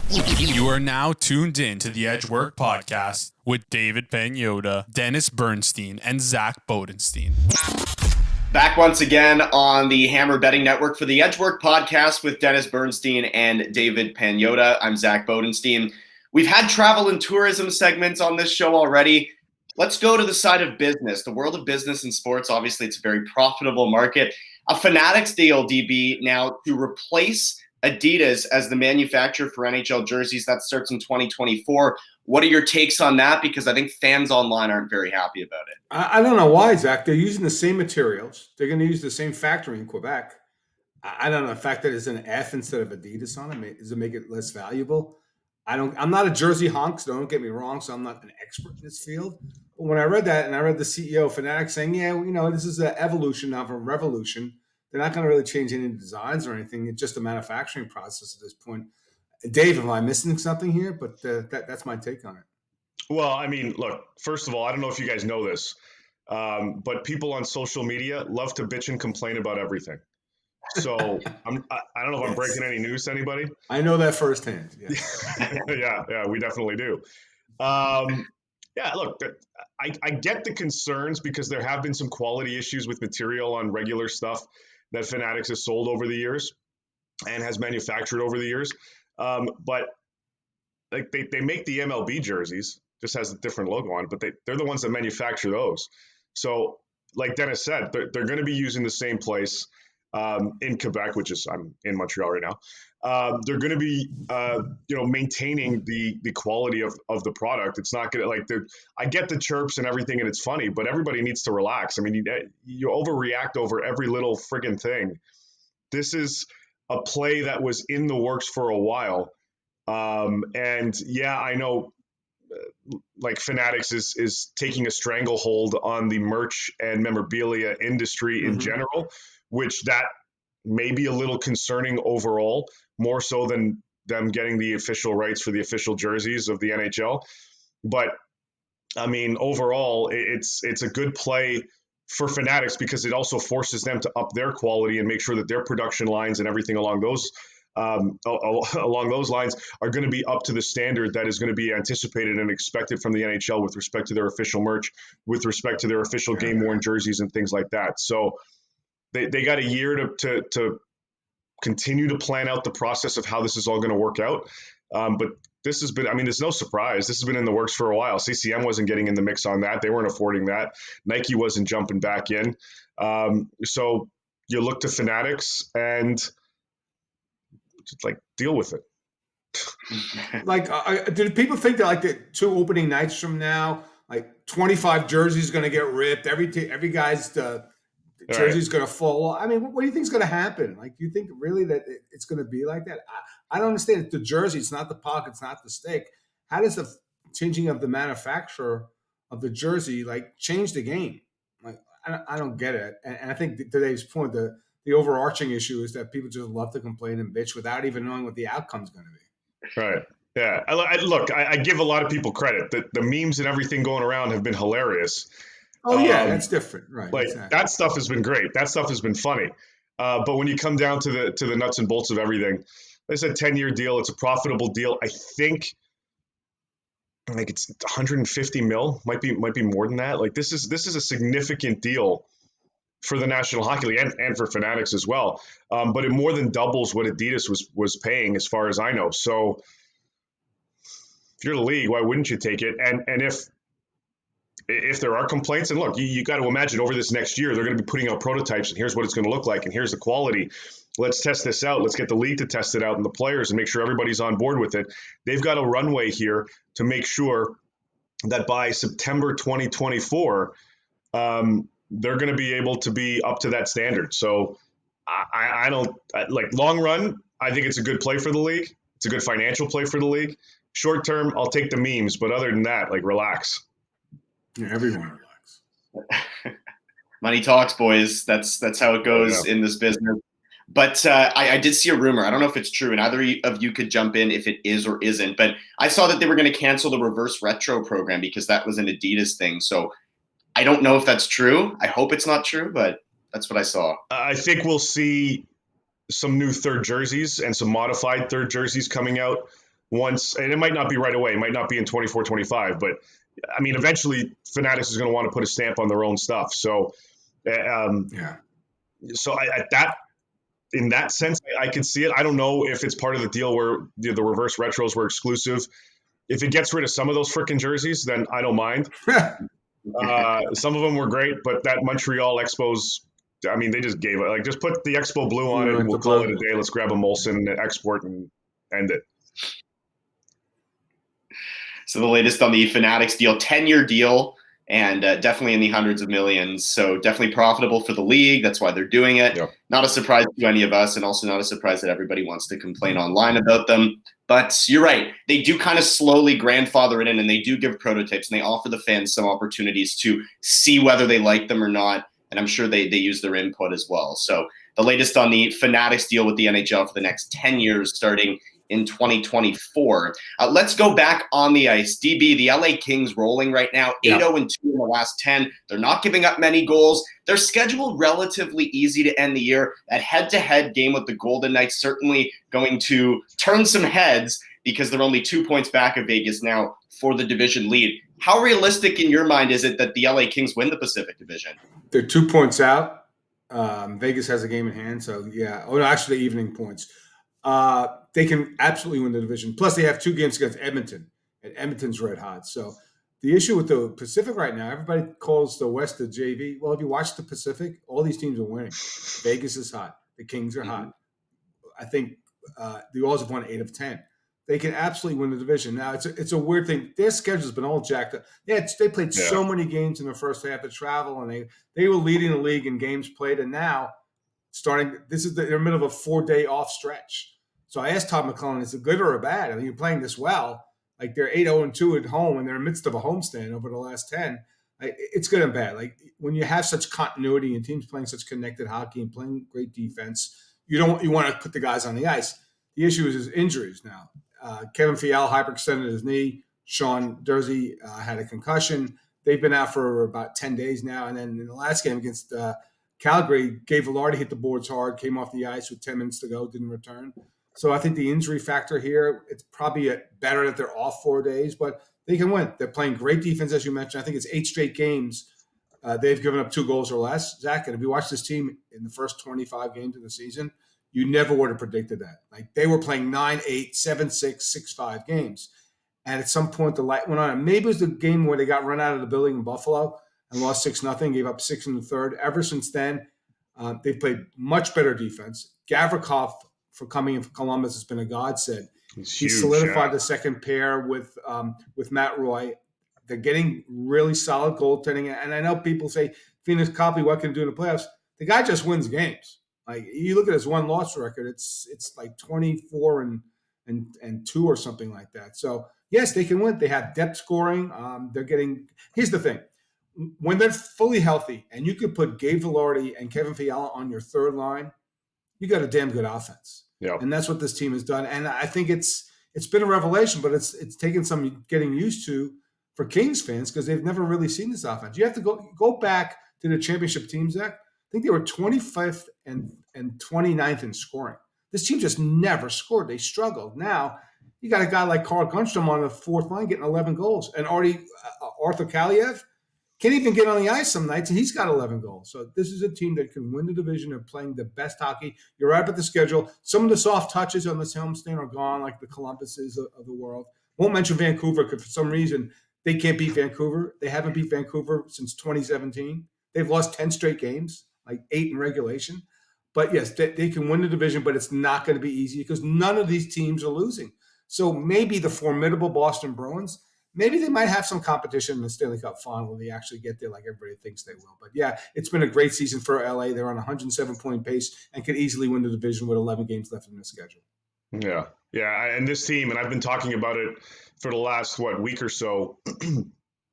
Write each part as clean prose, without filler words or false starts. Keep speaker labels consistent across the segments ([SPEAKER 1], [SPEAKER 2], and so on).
[SPEAKER 1] You are now tuned in to the Edge Work Podcast with David Pagnotta, Dennis Bernstein, and Zack Bodenstein.
[SPEAKER 2] Back once again on the Hammer Betting Network for the Edge Work Podcast with Dennis Bernstein and David Pagnotta. I'm Zack Bodenstein. We've had travel and tourism segments on this show already. Let's go to the side of business, the world of business and sports. Obviously, it's a very profitable market. A Fanatics deal, DB, now to replace Adidas as the manufacturer for NHL jerseys. That starts in 2024. What are your takes on that? Because I think fans online aren't very happy about it.
[SPEAKER 3] I don't know why, Zach. They're using the same materials. They're going to use the same factory in Quebec. I don't know. The fact that it's an F instead of Adidas on it, does it make it less valuable? I'm not a jersey honk, so don't get me wrong. So I'm not an expert in this field. But when I read that, and I read the CEO of Fanatics saying, this is an evolution, not a revolution. They're not going to really change any designs or anything. It's just a manufacturing process at this point. Dave, am I missing something here? But that's my take on it.
[SPEAKER 4] Well, I mean, look, first of all, I don't know if you guys know this, but people on social media love to bitch and complain about everything. So I don't know if I'm breaking any news to anybody.
[SPEAKER 3] I know that firsthand. Yes.
[SPEAKER 4] Yeah, we definitely do. Look, I get the concerns because there have been some quality issues with material on regular stuff that Fanatics has sold over the years and has manufactured over the years. But like they make the MLB jerseys, just has a different logo on it, but they're the ones that manufacture those. So like Dennis said, they're going to be using the same place in Quebec, which is I'm in Montreal right now. They're going to be, maintaining the quality of the product. It's not going to I get the chirps and everything, and it's funny, but everybody needs to relax. I mean, you overreact over every little friggin' thing. This is a play that was in the works for a while. I know like Fanatics is taking a stranglehold on the merch and memorabilia industry in general, which that may be a little concerning overall, more so than them getting the official rights for the official jerseys of the NHL. But I mean, overall, it's a good play for Fanatics because it also forces them to up their quality and make sure that their production lines and everything along those lines are going to be up to the standard that is going to be anticipated and expected from the NHL with respect to their official merch, with respect to their official game-worn jerseys and things like that. So they got a year to continue to plan out the process of how this is all going to work out. But this has been, there's no surprise. This has been in the works for a while. CCM wasn't getting in the mix on that. They weren't affording that. Nike wasn't jumping back in. So you look to Fanatics and just deal with it.
[SPEAKER 3] Do people think that the 2 opening nights from now, 25 jerseys going to get ripped? Every guy's jersey's going to fall. I mean, what do you think is going to happen? Do you think really that it's going to be like that? I don't understand. It's the jersey. It's not the puck. It's not the stick. How does the changing of the manufacturer of the jersey change the game? I don't get it. And I think today's point, the overarching issue is that people just love to complain and bitch without even knowing what the outcome's going to be.
[SPEAKER 4] Right. Yeah. I give a lot of people credit that the memes and everything going around have been hilarious.
[SPEAKER 3] Oh yeah, that's different, right? Exactly.
[SPEAKER 4] That stuff has been great. That stuff has been funny. But when you come down to the nuts and bolts of everything, it's a 10-year deal. It's a profitable deal. I think it's 150 mil. Might be more than that. This is a significant deal for the National Hockey League and for Fanatics as well. But it more than doubles what Adidas was paying, as far as I know. So if you're the league, why wouldn't you take it? And if there are complaints, and look, you got to imagine over this next year, they're going to be putting out prototypes, and here's what it's going to look like, and here's the quality. Let's test this out. Let's get the league to test it out and the players and make sure everybody's on board with it. They've got a runway here to make sure that by September 2024, they're going to be able to be up to that standard. So I don't long run. I think it's a good play for the league. It's a good financial play for the league. Short term, I'll take the memes, but other than that, relax.
[SPEAKER 3] Yeah, everyone relax.
[SPEAKER 2] Money talks, boys. That's how it goes in this business. But I did see a rumor. I don't know if it's true, and either of you could jump in if it is or isn't. But I saw that they were going to cancel the reverse retro program because that was an Adidas thing. So I don't know if that's true. I hope it's not true, but that's what I saw.
[SPEAKER 4] I think we'll see some new third jerseys and some modified third jerseys coming out once, and it might not be right away, it might not be in 24, 25, but I mean, eventually Fanatics is going to want to put a stamp on their own stuff. So,
[SPEAKER 3] Yeah.
[SPEAKER 4] At that, in that sense, I could see it. I don't know if it's part of the deal where the reverse retros were exclusive. If it gets rid of some of those freaking jerseys, then I don't mind. Some of them were great, but that Montreal Expos, I mean, they just gave it. Like, just put the Expo blue on it, and we'll call it a day. Let's grab a Molson, export, and end it.
[SPEAKER 2] So the latest on the Fanatics deal, 10-year deal, and definitely in the hundreds of millions. So definitely profitable for the league. That's why they're doing it.
[SPEAKER 4] Yep.
[SPEAKER 2] Not a surprise to any of us, and also not a surprise that everybody wants to complain online about them. But you're right. They do kind of slowly grandfather it in, and they do give prototypes, and they offer the fans some opportunities to see whether they like them or not. And I'm sure they use their input as well. So the latest on the Fanatics deal with the NHL for the next 10 years starting in 2024. Let's go back on the ice. DB, the LA Kings rolling right now, 8-0-2 in the last 10. They're not giving up many goals. They're scheduled relatively easy to end the year. That head-to-head game with the Golden Knights certainly going to turn some heads because they're only 2 points back of Vegas now for the division lead. How realistic in your mind is it that the LA Kings win the Pacific Division?
[SPEAKER 3] They're 2 points out. Vegas has a game in hand, so yeah. Oh, no, actually, evening points. They can absolutely win the division. Plus, they have 2 games against Edmonton, and Edmonton's red hot. So the issue with the Pacific right now, everybody calls the West the JV. Well, if you watch the Pacific, all these teams are winning. Vegas is hot. The Kings are hot. I think the Oils have won 8 of 10. They can absolutely win the division. Now, it's a weird thing. Their schedule's been all jacked up. They played so many games in the first half of travel, and they were leading the league in games played, and now they're in the middle of a 4-day off stretch. So I asked Todd McClellan, is it good or bad? I mean, you're playing this well. Like, they're 8-0-2 at home, and they're in the midst of a homestand over the last 10. It's good and bad. Like, when you have such continuity and teams playing such connected hockey and playing great defense, you want to put the guys on the ice. The issue is his injuries now. Kevin Fiala hyperextended his knee. Sean Dursey had a concussion. They've been out for about 10 days now. And then in the last game against Calgary, Gabe Velarde hit the boards hard, came off the ice with 10 minutes to go, didn't return. So I think the injury factor here, it's probably better that they're off 4 days, but they can win. They're playing great defense, as you mentioned. I think it's 8 straight games. They've given up 2 goals or less. Zach, and if you watch this team in the first 25 games of the season, you never would have predicted that. Like, they were playing 9-8, 7-6, 6-5 games. And at some point, the light went on. And maybe it was the game where they got run out of the building in Buffalo and lost 6-0, gave up 6 in the third. Ever since then, they've played much better defense. Gavrikov, for coming in from Columbus, has been a godsend. He solidified the second pair with Matt Roy. They're getting really solid goaltending. And I know people say, Phoenix Copley, what can he do in the playoffs? The guy just wins games. Like, you look at his 1-loss record, it's like 24 and 2 or something like that. So yes, they can win. They have depth scoring. Here's the thing. When they're fully healthy and you could put Gabe Velarde and Kevin Fiala on your third line, you got a damn good offense.
[SPEAKER 4] Yeah.
[SPEAKER 3] And that's what this team has done. And I think it's been a revelation, but it's taken some getting used to for Kings fans because they've never really seen this offense. You have to go back to the championship team, Zach. I think they were 25th and 29th in scoring. This team just never scored. They struggled. Now, you got a guy like Carl Gunstrom on the fourth line getting 11 goals. And Arthur Kaliev can't even get on the ice some nights, and he's got 11 goals. So this is a team that can win the division and playing the best hockey. You're right about the schedule. Some of the soft touches on this homestand are gone, like the Columbuses of the world. Won't mention Vancouver because for some reason they can't beat Vancouver. They haven't beat Vancouver since 2017. They've lost 10 straight games, like 8 in regulation. But yes, they can win the division, but it's not going to be easy because none of these teams are losing. So maybe the formidable Boston Bruins, maybe they might have some competition in the Stanley Cup final when they actually get there like everybody thinks they will. But yeah, it's been a great season for LA. They're on a 107-point pace and could easily win the division with 11 games left in the schedule.
[SPEAKER 4] Yeah. Yeah. And this team, and I've been talking about it for the last, week or so,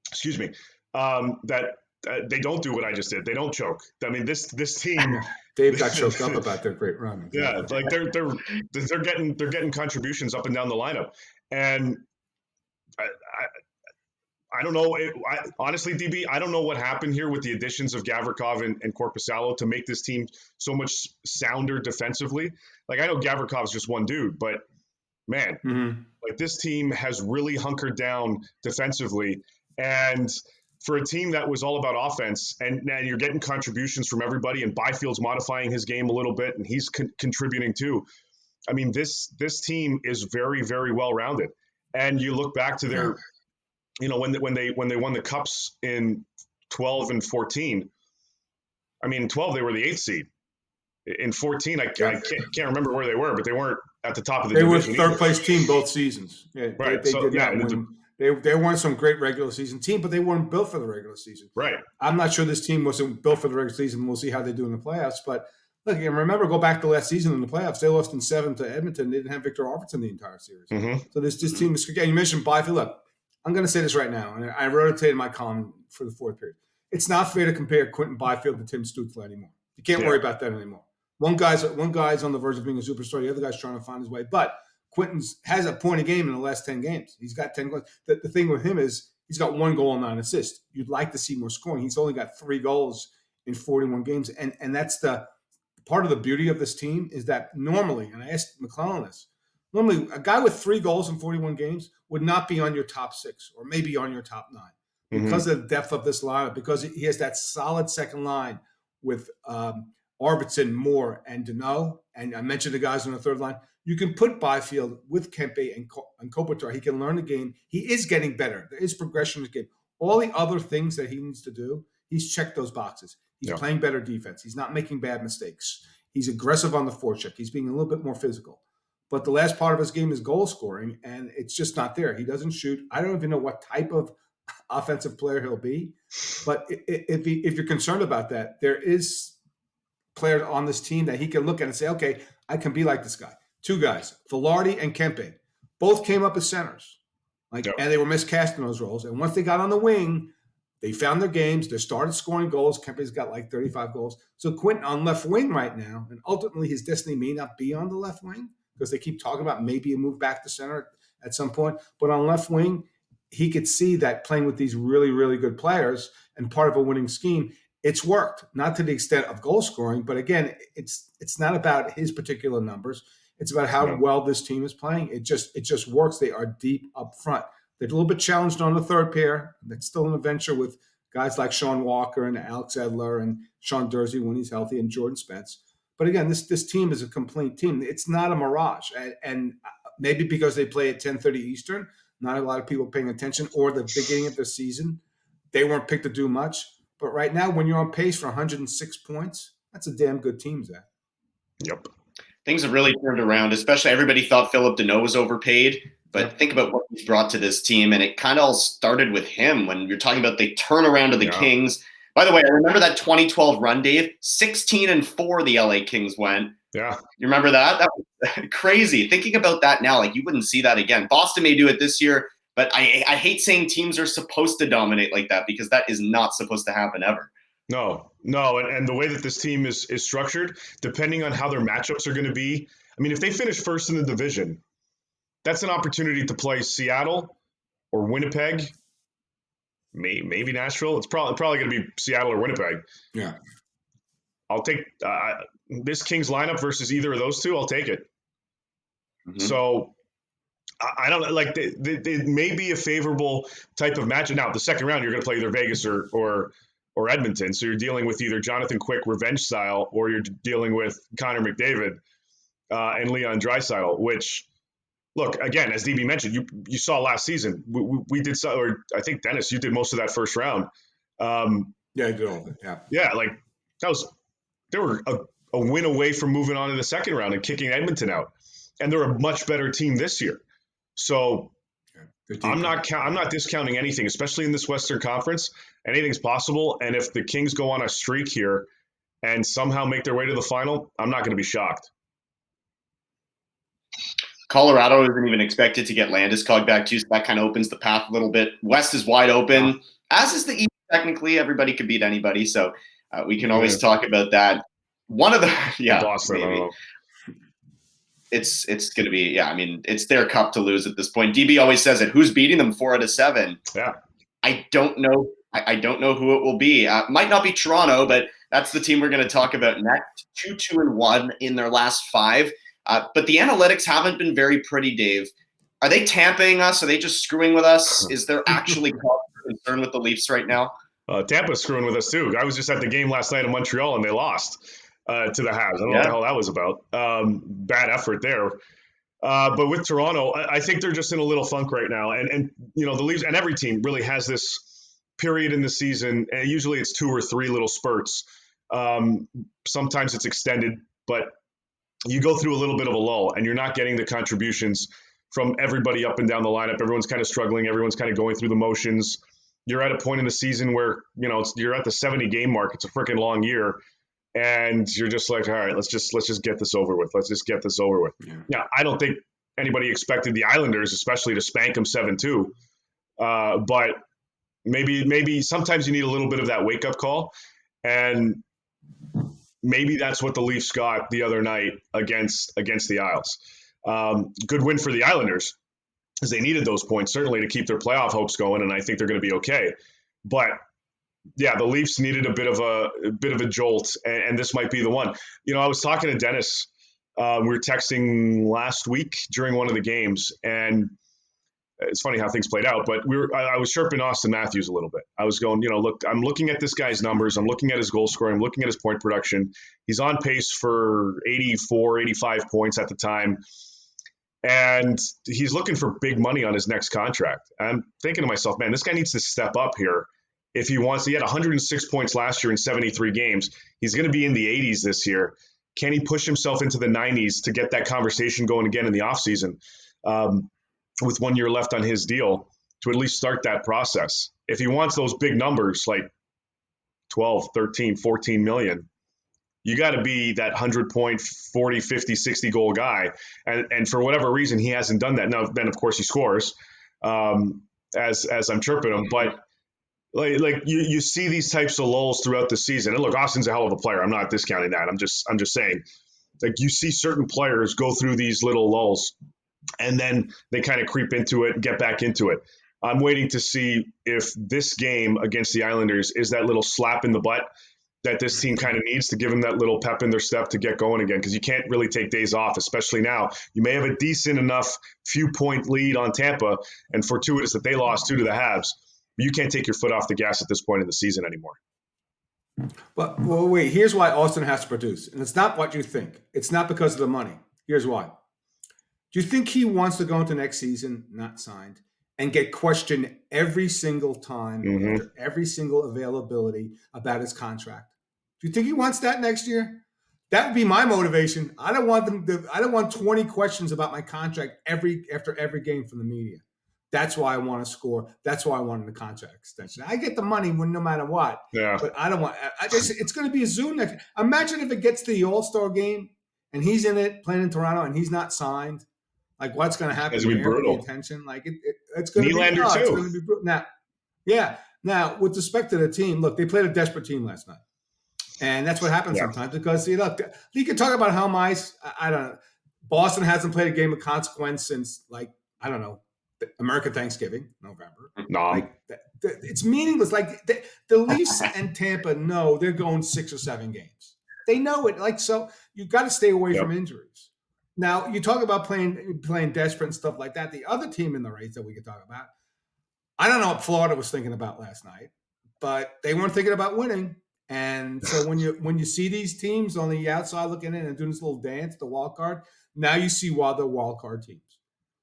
[SPEAKER 4] excuse me, that they don't do what I just did. They don't choke. I mean, this team.
[SPEAKER 3] Dave got choked up about their great run.
[SPEAKER 4] Yeah, like they're getting contributions up and down the lineup, and I don't know. Honestly, DB, I don't know what happened here with the additions of Gavrikov and Korpisalo to make this team so much sounder defensively. Like, I know Gavrikov's just one dude, but man,
[SPEAKER 3] Mm-hmm.
[SPEAKER 4] like this team has really hunkered down defensively. And for a team that was all about offense, and now you're getting contributions from everybody, and Byfield's modifying his game a little bit, and he's contributing too. I mean, this team is very, very well rounded. And you look back to their, when they won the cups in 12 and 14. I mean, in 12 they were the 8th seed. In 14, I can't remember where they were, but they weren't at the top of the division.
[SPEAKER 3] They were third place team both seasons. Yeah,
[SPEAKER 4] right.
[SPEAKER 3] They did not win. They weren't some great regular season team, but they weren't built for the regular season.
[SPEAKER 4] Right.
[SPEAKER 3] I'm not sure this team wasn't built for the regular season. We'll see how they do in the playoffs. But look, and remember, go back to last season in the playoffs. They lost in 7 to Edmonton. They didn't have Victor Arvidsson the entire series.
[SPEAKER 4] Mm-hmm.
[SPEAKER 3] So this team is again. You mentioned Byfield. Look, I'm going to say this right now, and I wrote it in my column for the fourth period. It's not fair to compare Quentin Byfield to Tim Stützle anymore. You can't worry about that anymore. One guy's on the verge of being a superstar. The other guy's trying to find his way. But Quentin's has a point a game in the last 10 games. He's got 10 goals. The thing with him is he's got 1 goal and 9 assists. You'd like to see more scoring. He's only got 3 goals in 41 games. And that's the part of the beauty of this team is that normally, and I asked McClellan this, normally a guy with 3 goals in 41 games would not be on your top 6 or maybe on your top 9 because of the depth of this lineup, because he has that solid second line with Arvidsson, Moore, and Deneau, and I mentioned the guys on the third line. You can put Byfield with Kempe and Kopitar. He can learn the game. He is getting better. There is progression in the game. All the other things that he needs to do, he's checked those boxes. He's playing better defense. He's not making bad mistakes. He's aggressive on the forecheck. He's being a little bit more physical. But the last part of his game is goal scoring, and it's just not there. He doesn't shoot. I don't even know what type of offensive player he'll be. But if you're concerned about that, there is players on this team that he can look at and say, okay, I can be like this guy. 2 guys, Velarde and Kempe, both came up as centers. And they were miscast in those roles. And once they got on the wing, they found their games. They started scoring goals. Kempe's got like 35 goals. So Quentin on left wing right now, and ultimately his destiny may not be on the left wing because they keep talking about maybe a move back to center at some point. But on left wing, he could see that playing with these really, really good players and part of a winning scheme, it's worked. Not to the extent of goal scoring, but again, it's not about his particular numbers. It's about how well this team is playing. It just works. They are deep up front. They're a little bit challenged on the third pair. That's still an adventure with guys like Sean Walker and Alex Edler and Sean Dursey when he's healthy and Jordan Spence. But again, this team is a complete team. It's not a mirage. And maybe because they play at 10:30 Eastern, not a lot of people paying attention, or the beginning of the season, they weren't picked to do much. But right now, when you're on pace for 106 points, that's a damn good team, Zach.
[SPEAKER 4] Yep.
[SPEAKER 2] Things have really turned around, especially everybody thought Philip Deneau was overpaid. But think about what he's brought to this team, and it kind of all started with him when you're talking about the turnaround of the Kings. By the way, I remember that 2012 run, Dave. 16-4 the LA Kings went.
[SPEAKER 4] Yeah.
[SPEAKER 2] You remember that? That was crazy. Thinking about that now, like you wouldn't see that again. Boston may do it this year, but I hate saying teams are supposed to dominate like that because that is not supposed to happen ever.
[SPEAKER 4] No. And the way that this team is structured, depending on how their matchups are going to be, I mean, if they finish first in the division, that's an opportunity to play Seattle or Winnipeg, maybe Nashville. It's probably going to be Seattle or Winnipeg.
[SPEAKER 3] Yeah.
[SPEAKER 4] I'll take this Kings lineup versus either of those two. I'll take it. Mm-hmm. So I don't like they may be a favorable type of match. Now, the second round, you're going to play either Vegas or Edmonton. So you're dealing with either Jonathan Quick revenge style or you're dealing with Connor McDavid and Leon Draisaitl, which, look, again, as DB mentioned, you saw last season. We did so, or I think, Dennis, you did most of that first round.
[SPEAKER 3] Yeah, I did all of it. Yeah.
[SPEAKER 4] Yeah, like they were a win away from moving on to the second round and kicking Edmonton out. And they're a much better team this year. So I'm not discounting anything, especially in this Western Conference. Anything's possible. And if the Kings go on a streak here and somehow make their way to the final, I'm not going to be shocked.
[SPEAKER 2] Colorado isn't even expected to get Landeskog back too, so that kind of opens the path a little bit. West is wide open, as is the East. Technically, everybody could beat anybody, so we can always talk about that. One of the
[SPEAKER 4] Boston,
[SPEAKER 2] maybe. It's going to be, I mean, it's their cup to lose at this point. DB always says it. Who's beating them 4 out of 7?
[SPEAKER 4] Yeah.
[SPEAKER 2] I don't know. I don't know who it will be. Might not be Toronto, but that's the team we're going to talk about next. 2-2-1 in their last 5. But the analytics haven't been very pretty, Dave. Are they tampering us? Are they just screwing with us? Is there actually cause for concern with the Leafs right now?
[SPEAKER 4] Tampa's screwing with us too. I was just at the game last night in Montreal and they lost to the Habs. I don't know what the hell that was about. Bad effort there. But with Toronto, I think they're just in a little funk right now. And the Leafs and every team really has this period in the season. And usually it's 2 or 3 little spurts. Sometimes it's extended, but you go through a little bit of a lull and you're not getting the contributions from everybody up and down the lineup. Everyone's kind of struggling. Everyone's kind of going through the motions. You're at a point in the season where, you're at the 70 game mark. It's a freaking long year. And you're just like, all right, let's just get this over with. Let's just get this over with. Yeah. Now, I don't think anybody expected the Islanders, especially to spank them 7-2. But maybe sometimes you need a little bit of that wake-up call. And maybe that's what the Leafs got the other night against the Isles. Good win for the Islanders, because they needed those points, certainly, to keep their playoff hopes going, and I think they're going to be okay. But yeah, the Leafs needed a bit of a jolt, and this might be the one. I was talking to Dennis. We were texting last week during one of the games, and it's funny how things played out. But I was chirping Austin Matthews a little bit. I was going, look, I'm looking at this guy's numbers. I'm looking at his goal scoring. I'm looking at his point production. He's on pace for 84, 85 points at the time. And he's looking for big money on his next contract. I'm thinking to myself, man, this guy needs to step up here. If he wants, he had 106 points last year in 73 games. He's going to be in the 80s this year. Can he push himself into the 90s to get that conversation going again in the offseason with 1 year left on his deal to at least start that process? If he wants those big numbers like 12, 13, 14 million, you got to be that 100-point, 40, 50, 60 goal guy. And for whatever reason, he hasn't done that. Now, then, of course, he scores as I'm chirping him. But like you see these types of lulls throughout the season. And look, Austin's a hell of a player. I'm not discounting that. I'm just saying, like, you see certain players go through these little lulls and then they kind of creep into it, get back into it. I'm waiting to see if this game against the Islanders is that little slap in the butt that this team kind of needs to give them that little pep in their step to get going again, because you can't really take days off, especially now. You may have a decent enough few-point lead on Tampa, and fortuitous that they lost 2 to the Habs. But you can't take your foot off the gas at this point in the season anymore.
[SPEAKER 3] But wait, here's why Austin has to produce. And it's not what you think. It's not because of the money. Here's why. Do you think he wants to go into next season, not signed, and get questioned every single time, after every single availability about his contract? Do you think he wants that next year? That would be my motivation. I don't want 20 questions about my contract after every game from the media. That's why I want to score. That's why I wanted the contract extension. I get the money no matter what. Yeah. But I don't want. It's going to be a Zoom next. Imagine if it gets to the All-Star game and he's in it playing in Toronto and he's not signed. Like, what's going to happen?
[SPEAKER 4] It's going to be brutal.
[SPEAKER 3] Attention. Like it's going to be.
[SPEAKER 4] Nylander too.
[SPEAKER 3] It's going to be brutal. Now, yeah. Now, with respect to the team, look, they played a desperate team last night, and that's what happens sometimes because you can talk about how I don't know. Boston hasn't played a game of consequence since American Thanksgiving, November.
[SPEAKER 4] No.
[SPEAKER 3] Like, it's meaningless. Like the Leafs and Tampa know they're going 6 or 7 games. They know it. Like, so you got to stay away from injuries. Now, you talk about playing desperate and stuff like that. The other team in the race that we could talk about, I don't know what Florida was thinking about last night, but they weren't thinking about winning. And so when you see these teams on the outside looking in and doing this little dance, the wild card, now you see why they're wild card teams.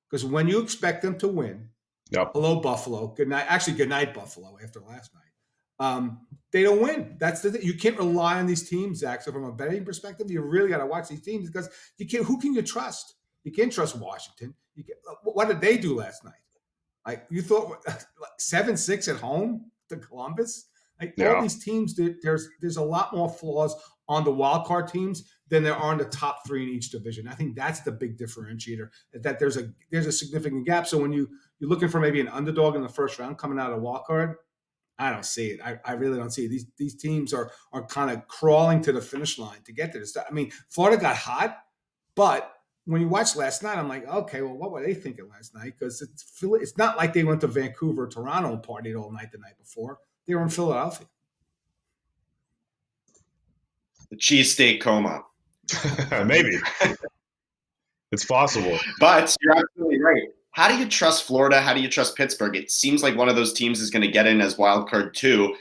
[SPEAKER 3] Because when you expect them to win, hello, Buffalo. Good night. Actually, good night, Buffalo, after last night. They don't win. That's the thing. You can't rely on these teams, Zach. So from a betting perspective, you really got to watch these teams because you can't. Who can you trust? You can't trust Washington. What did they do last night? Like, you thought 7-6 at home to Columbus? Like, all these teams, there's a lot more flaws on the wild card teams than there are in the top 3 in each division. I think that's the big differentiator, that there's a significant gap. So when you're looking for maybe an underdog in the first round coming out of wild card, I don't see it. I really don't see it. These teams are kind of crawling to the finish line to get there. I mean, Florida got hot, but when you watch last night, I'm like, okay, well, what were they thinking last night? Because it's not like they went to Vancouver, Toronto, and partied all night the night before. They were in Philadelphia.
[SPEAKER 2] The cheesesteak coma.
[SPEAKER 4] Maybe. It's possible.
[SPEAKER 2] But you're absolutely right. How do you trust Florida? How do you trust Pittsburgh? It seems like one of those teams is going to get in as wild card 2. And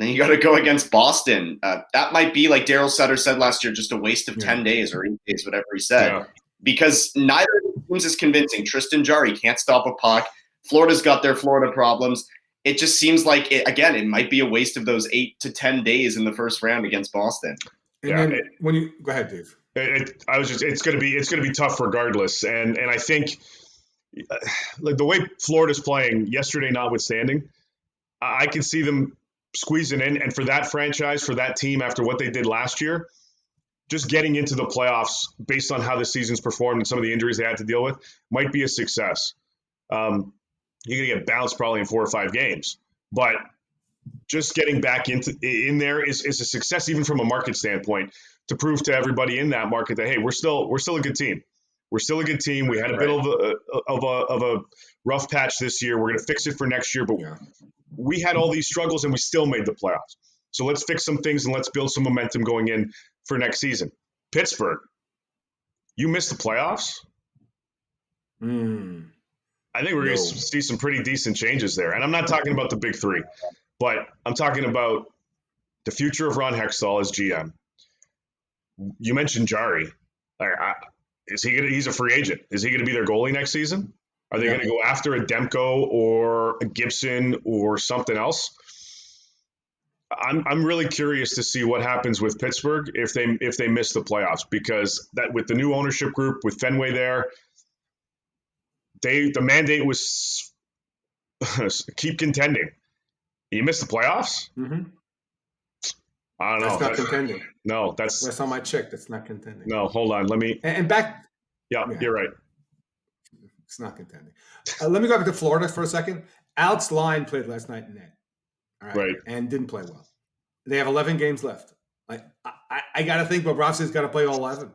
[SPEAKER 2] then you got to go against Boston. That might be, like Daryl Sutter said last year, just a waste of 10 days or 8 days, whatever he said. Because neither of the teams is convincing. Tristan Jarry can't stop a puck. Florida's got their Florida problems. It just seems like, it might be a waste of those 8 to 10 days in the first round against Boston.
[SPEAKER 3] And then when you go ahead, Dave.
[SPEAKER 4] It's going to be tough regardless. And I think like the way Florida's playing yesterday notwithstanding, I can see them squeezing in. And for that franchise, for that team, after what they did last year, just getting into the playoffs based on how the season's performed and some of the injuries they had to deal with might be a success. You're going to get bounced probably in 4 or 5 games, but just getting back in there is a success, even from a market standpoint, to prove to everybody in that market that, hey, we're still a good team. We're still a good team. We had a bit of a rough patch this year. We're going to fix it for next year, but we had all these struggles and we still made the playoffs. So let's fix some things and let's build some momentum going in for next season. Pittsburgh, you missed the playoffs? I think we're going to see some pretty decent changes there. And I'm not talking about the big 3, but I'm talking about the future of Ron Hextall as GM. You mentioned Jarry. He's a free agent. Is he going to be their goalie next season? Are they going to go after a Demko or a Gibson or something else? I'm really curious to see what happens with Pittsburgh if they miss the playoffs, because that with the new ownership group with Fenway there, the mandate was keep contending. You miss the playoffs?
[SPEAKER 3] Mm-hmm.
[SPEAKER 4] I don't know.
[SPEAKER 3] That's not contending.
[SPEAKER 4] No,
[SPEAKER 3] that's on my check. That's not contending.
[SPEAKER 4] No, hold on. Let me.
[SPEAKER 3] And back.
[SPEAKER 4] Yeah, you're right.
[SPEAKER 3] It's not contending. Let me go back to Florida for a second. Alex Line played last night in net. All right. And didn't play well. They have 11 games left. I got to think Bobrovsky's got to play all 11.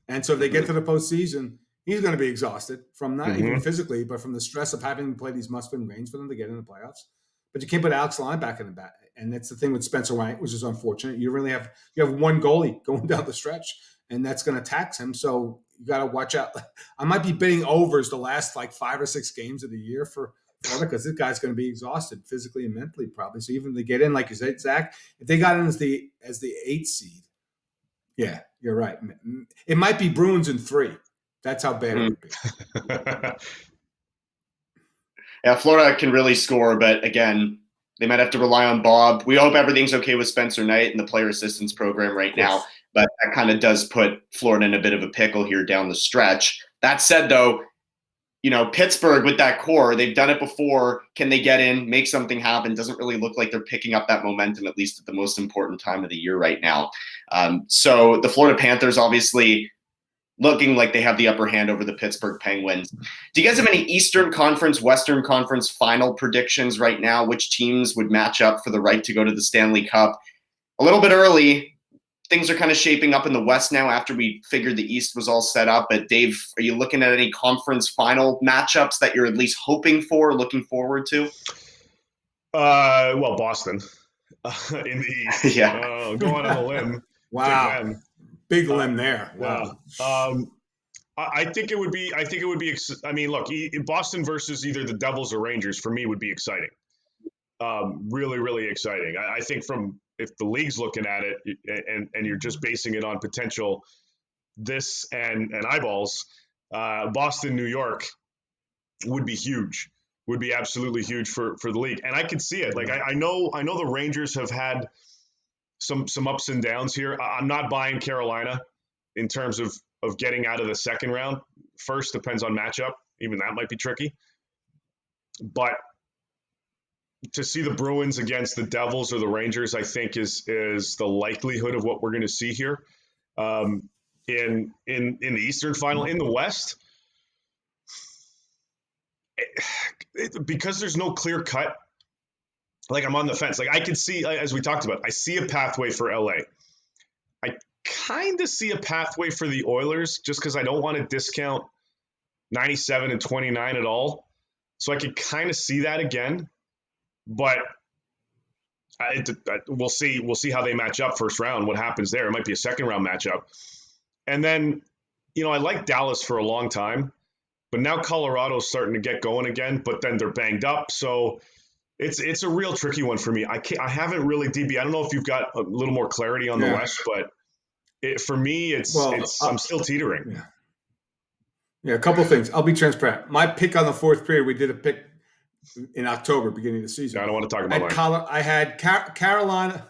[SPEAKER 3] And so if they get to the postseason, he's going to be exhausted from not even physically, but from the stress of having to play these must-win games for them to get in the playoffs. But you can't put Alex Line back in the back. And that's the thing with Spencer White, which is unfortunate. You have one goalie going down the stretch, and that's going to tax him. So you got to watch out. I might be bidding overs the last 5 or 6 games of the year for Florida, because this guy's going to be exhausted physically and mentally probably. So even if they get in, like you said, Zach, if they got in as the 8th seed, yeah, you're right. It might be Bruins in 3. That's how bad it would be.
[SPEAKER 2] Yeah, Florida can really score, but again, they might have to rely on Bob. We hope everything's okay with Spencer Knight and the player assistance program right now, but that kind of does put Florida in a bit of a pickle here down the stretch. That said, though, Pittsburgh with that core, they've done it before. Can they get in, make something happen? Doesn't really look like they're picking up that momentum, at least at the most important time of the year right now. So the Florida Panthers obviously looking like they have the upper hand over the Pittsburgh Penguins. Do you guys have any Eastern Conference, Western Conference final predictions right now? Which teams would match up for the right to go to the Stanley Cup? A little bit early. Things are kind of shaping up in the West now after we figured the East was all set up. But Dave, are you looking at any conference final matchups that you're at least hoping for, looking forward to?
[SPEAKER 4] Well, Boston in the East.
[SPEAKER 2] Yeah.
[SPEAKER 4] Going on a limb.
[SPEAKER 3] Wow. Big limb there. Wow.
[SPEAKER 4] I think it would be. I mean, look, Boston versus either the Devils or Rangers for me would be exciting. Really, really exciting. I think if the league's looking at it and you're just basing it on potential this and eyeballs, Boston, New York would be huge. Would be absolutely huge for the league, and I could see it. Like I know the Rangers have had some ups and downs here. I'm not buying Carolina in terms of getting out of the second round. First depends on matchup. Even that might be tricky. But to see the Bruins against the Devils or the Rangers, I think is the likelihood of what we're going to see here in the Eastern Final. In the West, because there's no clear cut. Like I'm on the fence. Like I can see, as we talked about, I see a pathway for LA. I kind of see a pathway for the Oilers just because I don't want to discount 97 and 29 at all. So I could kind of see that again, but we'll see how they match up first round. What happens there? It might be a second round matchup, and then I liked Dallas for a long time, but now Colorado's starting to get going again, but then they're banged up. So it's a real tricky one for me. I haven't really, DB. I don't know if you've got a little more clarity on the
[SPEAKER 3] Yeah.
[SPEAKER 4] West, but for me,
[SPEAKER 3] Well,
[SPEAKER 4] I'm still teetering.
[SPEAKER 3] Yeah. Yeah, a couple of things. I'll be transparent. My pick on the fourth period, we did a pick in October, beginning of the season.
[SPEAKER 4] I don't want to talk about mine.
[SPEAKER 3] I had Carolina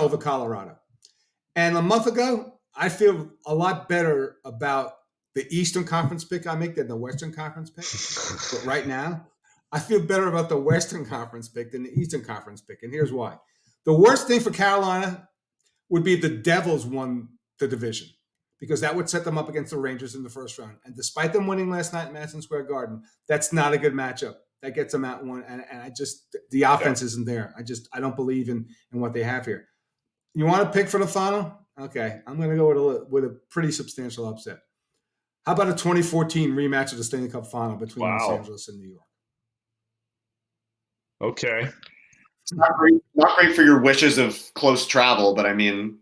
[SPEAKER 3] over Colorado. And a month ago, I feel a lot better about the Eastern Conference pick I make than the Western Conference pick. But right now, I feel better about the Western Conference pick than the Eastern Conference pick. And here's why. The worst thing for Carolina would be if the Devils won the division, because that would set them up against the Rangers in the first round. And despite them winning last night at Madison Square Garden, that's not a good matchup. That gets them at one. And I just, the offense isn't there. I don't believe in what they have here. You want to pick for the final? Okay, I'm going to go with a pretty substantial upset. How about a 2014 rematch of the Stanley Cup final between Los Angeles and New York?
[SPEAKER 4] Okay.
[SPEAKER 2] It's not great for your wishes of close travel, but I mean,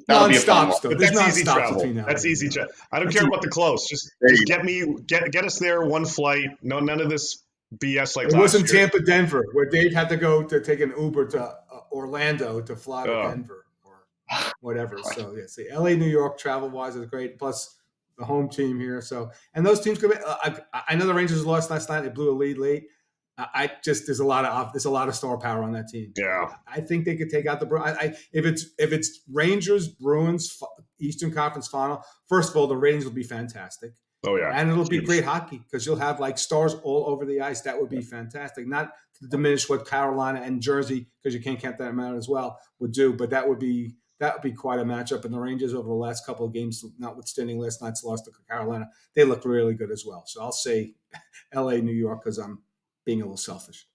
[SPEAKER 2] that'll be a fun one.
[SPEAKER 4] But that's easy travel. That's easy travel. I don't care about the close. Just get us there, one flight. No, none of this BS like last year.
[SPEAKER 3] It wasn't Tampa, Denver, where Dave had to go to take an Uber to Orlando to fly to Denver or whatever. So yeah, see, LA, New York, travel wise is great. Plus the home team here. So, and those teams could be. I know the Rangers lost last night. They blew a lead late. There's a lot of star power on that team.
[SPEAKER 4] Yeah,
[SPEAKER 3] I think they could take out the. If it's Rangers, Bruins, Eastern Conference Final. First of all, the ratings will be fantastic.
[SPEAKER 4] Oh yeah,
[SPEAKER 3] and it'll be great hockey because you'll have like stars all over the ice. That would be fantastic. Not to diminish what Carolina and Jersey, because you can't count that amount as well, would do. But that would be quite a matchup. And the Rangers over the last couple of games, notwithstanding last night's loss to Carolina, they look really good as well. So I'll say L.A., New York, because I'm being a little selfish.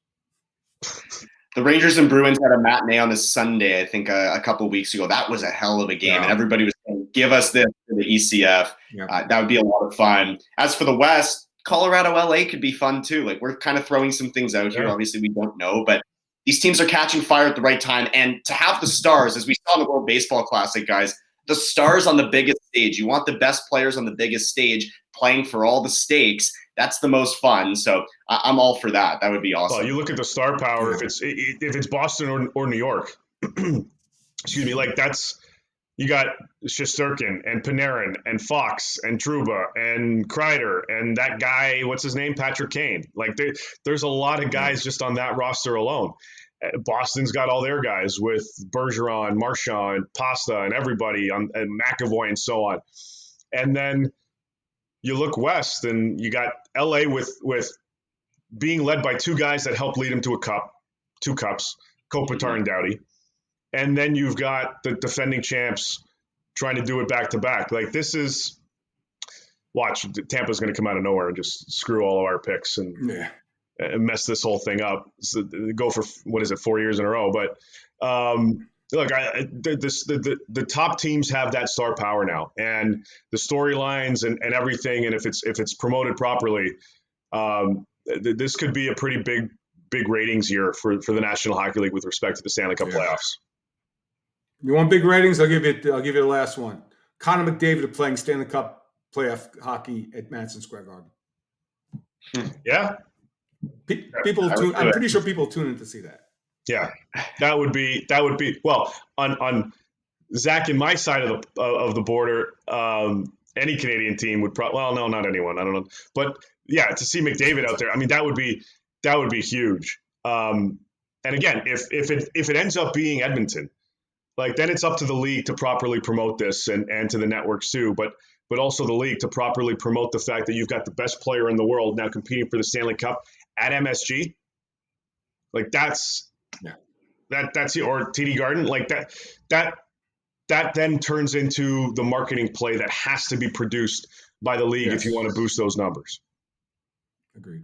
[SPEAKER 2] The Rangers and Bruins had a matinee on a Sunday, I think, a couple of weeks ago. That was a hell of a game, and everybody was saying, "Give us this for the ECF." Yeah. That would be a lot of fun. As for the West, Colorado, LA could be fun too. Like, we're kind of throwing some things out here. Obviously, we don't know, but these teams are catching fire at the right time. And to have the stars, as we saw in the World Baseball Classic, guys, the stars on the biggest stage. You want the best players on the biggest stage playing for all the stakes. That's the most fun. So I'm all for that. That would be awesome.
[SPEAKER 4] Well, you look at the star power. If it's Boston or New York, excuse me, like you got Shesterkin and Panarin and Fox and Trouba and Kreider and that guy, what's his name, Patrick Kane. Like there's a lot of guys just on that roster alone. Boston's got all their guys with Bergeron, Marchand, Pasta, and everybody and McAvoy and so on. And then you look west, and you got LA with being led by two guys that helped lead him to two cups, Kopitar and Doughty. And then you've got the defending champs trying to do it back to back. Like watch, Tampa's going to come out of nowhere and just screw all of our picks and mess this whole thing up. So go for, 4 years in a row. But look, the top teams have that star power now, and the storylines and everything. And if it's promoted properly, this could be a pretty big ratings year for the National Hockey League with respect to the Stanley Cup playoffs.
[SPEAKER 3] You want big ratings? I'll give you the last one. Connor McDavid playing Stanley Cup playoff hockey at Madison Square Garden.
[SPEAKER 4] Yeah,
[SPEAKER 3] people tune. I'm pretty sure people tune in to see that.
[SPEAKER 4] Yeah, that would be well on Zach and my side of the border. Any Canadian team would no, not anyone. I don't know, but yeah, to see McDavid out there, I mean, that would be huge. And again, if it ends up being Edmonton, like then it's up to the league to properly promote this and to the networks too, but also the league to properly promote the fact that you've got the best player in the world now competing for the Stanley Cup at MSG. Like that's or TD Garden, like that then turns into the marketing play that has to be produced by the league if you want to boost those numbers.
[SPEAKER 3] Agreed.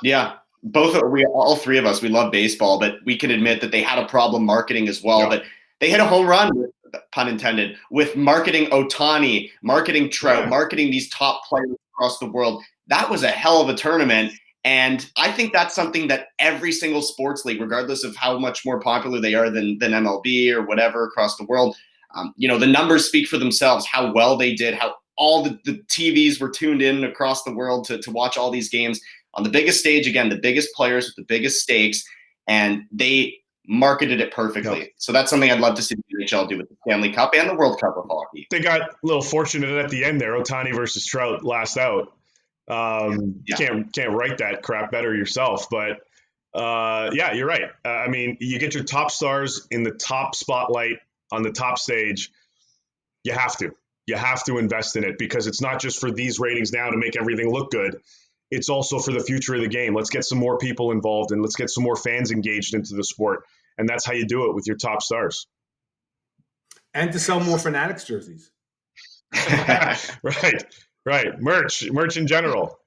[SPEAKER 2] Yeah. All three of us, we love baseball, but we can admit that they had a problem marketing as well. But they hit a home run, pun intended, with marketing Ohtani, marketing Trout, marketing these top players across the world. That was a hell of a tournament. And I think that's something that every single sports league, regardless of how much more popular they are than MLB or whatever across the world, the numbers speak for themselves, how well they did, how all the TVs were tuned in across the world to watch all these games on the biggest stage. Again, the biggest players with the biggest stakes, and they marketed it perfectly.
[SPEAKER 4] Yep.
[SPEAKER 2] So that's something I'd love to see the NHL do with the Stanley Cup and the World Cup of hockey.
[SPEAKER 4] They got a little fortunate at the end there. Ohtani versus Trout last out. Can't write that crap better yourself, but yeah, you're right. I mean, you get your top stars in the top spotlight on the top stage. You have to invest in it, because it's not just for these ratings now to make everything look good. It's also for the future of the game. Let's get some more people involved, and let's get some more fans engaged into the sport. And that's how you do it with your top stars.
[SPEAKER 3] And to sell more Fanatics jerseys.
[SPEAKER 4] Right. Merch in general.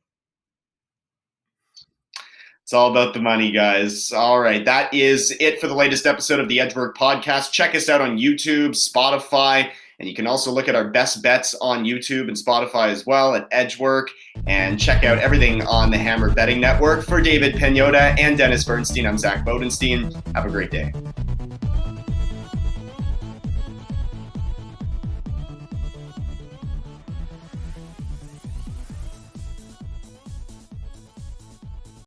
[SPEAKER 2] It's all about the money, guys. All right. That is it for the latest episode of the Edgework Podcast. Check us out on YouTube, Spotify, and you can also look at our best bets on YouTube and Spotify as well at Edgework, and check out everything on the Hammer Betting Network. For David Pagnotta and Dennis Bernstein, I'm Zack Bodenstein. Have a great day.